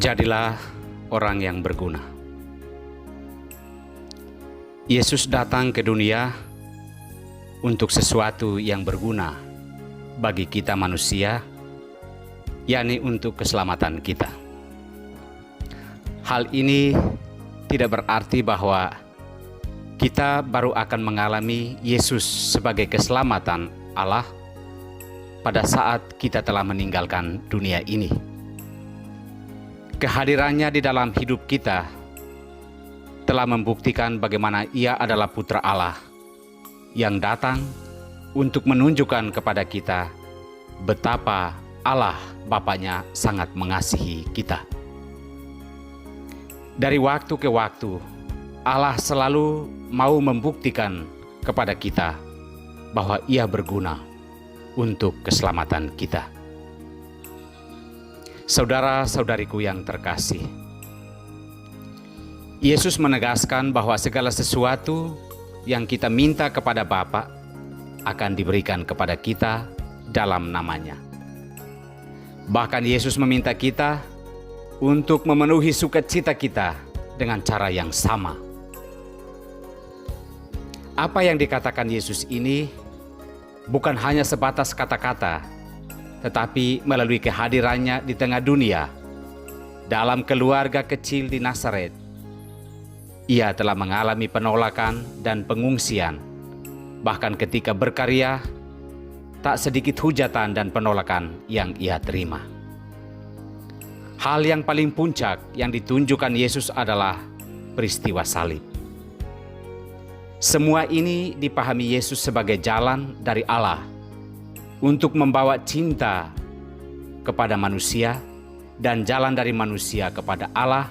Jadilah orang yang berguna. Yesus datang ke dunia untuk sesuatu yang berguna bagi kita manusia, yakni untuk keselamatan kita. Hal ini tidak berarti bahwa kita baru akan mengalami Yesus sebagai keselamatan Allah pada saat kita telah meninggalkan dunia ini. Kehadirannya di dalam hidup kita telah membuktikan bagaimana Ia adalah Putra Allah yang datang untuk menunjukkan kepada kita betapa Allah Bapanya sangat mengasihi kita. Dari waktu ke waktu, Allah selalu mau membuktikan kepada kita bahwa Ia berguna untuk keselamatan kita. Saudara-saudariku yang terkasih, Yesus menegaskan bahwa segala sesuatu yang kita minta kepada Bapa akan diberikan kepada kita dalam namanya. Bahkan Yesus meminta kita untuk memenuhi sukacita kita dengan cara yang sama. Apa yang dikatakan Yesus ini bukan hanya sebatas kata-kata, tetapi melalui kehadirannya di tengah dunia, dalam keluarga kecil di Nazaret, Ia telah mengalami penolakan dan pengungsian. Bahkan ketika berkarya, tak sedikit hujatan dan penolakan yang Ia terima. Hal yang paling puncak yang ditunjukkan Yesus adalah peristiwa salib. Semua ini dipahami Yesus sebagai jalan dari Allah untuk membawa cinta kepada manusia dan jalan dari manusia kepada Allah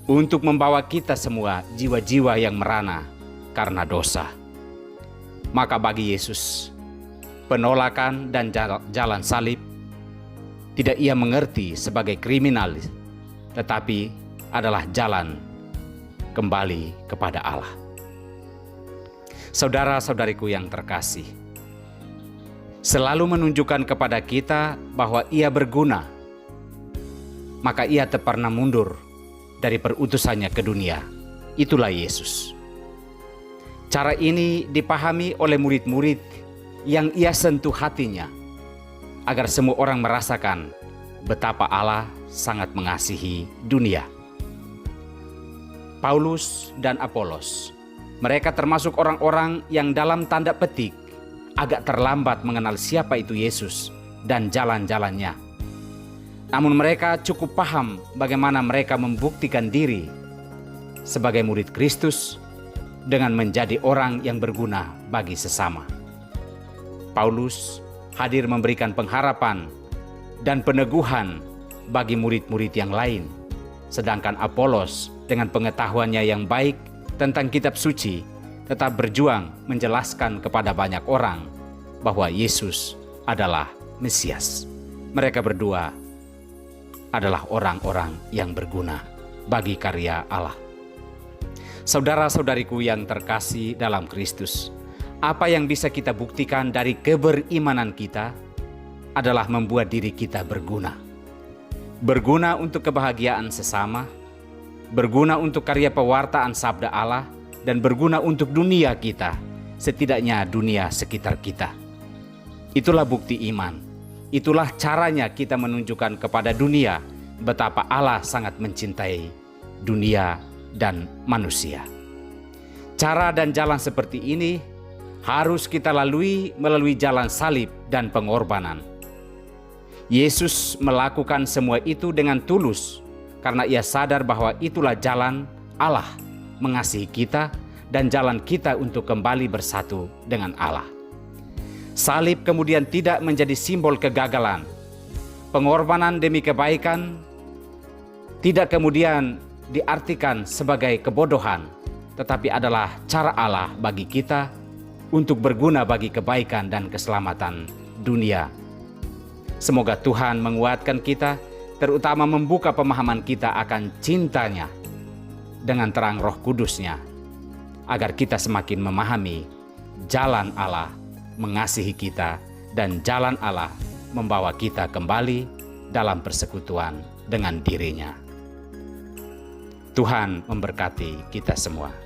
untuk membawa kita semua jiwa-jiwa yang merana karena dosa. Maka bagi Yesus, penolakan dan jalan salib tidak Ia mengerti sebagai kriminal, tetapi adalah jalan kembali kepada Allah. Saudara-saudariku yang terkasih, selalu menunjukkan kepada kita bahwa Ia berguna, maka Ia tak pernah mundur dari perutusannya ke dunia. Itulah Yesus. Cara ini dipahami oleh murid-murid yang Ia sentuh hatinya, agar semua orang merasakan betapa Allah sangat mengasihi dunia. Paulus dan Apolos, mereka termasuk orang-orang yang dalam tanda petik agak terlambat mengenal siapa itu Yesus dan jalan-jalannya. Namun mereka cukup paham bagaimana mereka membuktikan diri sebagai murid Kristus dengan menjadi orang yang berguna bagi sesama. Paulus hadir memberikan pengharapan dan peneguhan bagi murid-murid yang lain, sedangkan Apolos dengan pengetahuannya yang baik tentang kitab suci tetap berjuang menjelaskan kepada banyak orang bahwa Yesus adalah Mesias. Mereka berdua adalah orang-orang yang berguna bagi karya Allah. Saudara-saudariku yang terkasih dalam Kristus, apa yang bisa kita buktikan dari keberimanan kita adalah membuat diri kita berguna. Berguna untuk kebahagiaan sesama, berguna untuk karya pewartaan sabda Allah, dan berguna untuk dunia kita, setidaknya dunia sekitar kita. Itulah bukti iman. Itulah caranya kita menunjukkan kepada dunia betapa Allah sangat mencintai dunia dan manusia. Cara dan jalan seperti ini harus kita lalui melalui jalan salib dan pengorbanan. Yesus melakukan semua itu dengan tulus karena Ia sadar bahwa itulah jalan Allah mengasihi kita dan jalan kita untuk kembali bersatu dengan Allah. Salib kemudian tidak menjadi simbol kegagalan. Pengorbanan demi kebaikan tidak kemudian diartikan sebagai kebodohan, tetapi adalah cara Allah bagi kita untuk berguna bagi kebaikan dan keselamatan dunia. Semoga Tuhan menguatkan kita, terutama membuka pemahaman kita akan cintanya dengan terang Roh Kudus-Nya, agar kita semakin memahami jalan Allah mengasihi kita dan jalan Allah membawa kita kembali dalam persekutuan dengan diri-Nya. Tuhan memberkati kita semua.